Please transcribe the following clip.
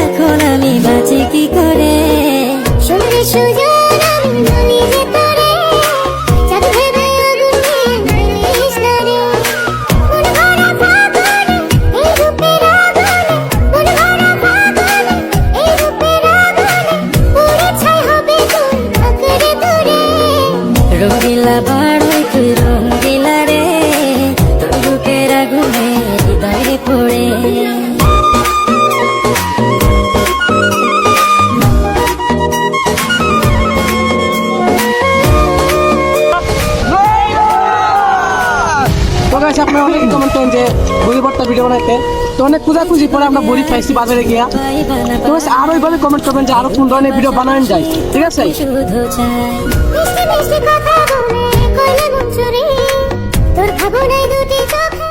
এখন আমি বাঁচি কি করে? শুনলে সুজন আমি বলি যে তোরে, চাঁদ ভেবে আগুন নিয়ে মারিস না রে। মন ভরা ফাগুনে এই রূপের আগুনে, মন ভরা ফাগুনে এই রূপের আগুনে, পুড়ে ছাই হবে তুই আঁকড়ে ধরে। রঙিলা বাড়ই তুই রঙিলা রে, তোর বুকের আগুনে হৃদয়ে পড়ে। তো গাইস আপনারা অনেক কমেন্ট করেন যে বড়ি ভর্তা ভিডিও বানাইতে, তো অনেক খোঁজাখুঁজি পরে আমরা বড়ি পাইছি বাজারে গিয়া। তো গাইস আরো এইভাবে কমেন্ট করবেন যে আরো কোন ধরনের ভিডিও বানানো যায়, ঠিক আছে? শুধু চাই মিষ্টি মিষ্টি কথা বলে কইলে মন চুরি, তোর ভাবনায় দুটি চোখে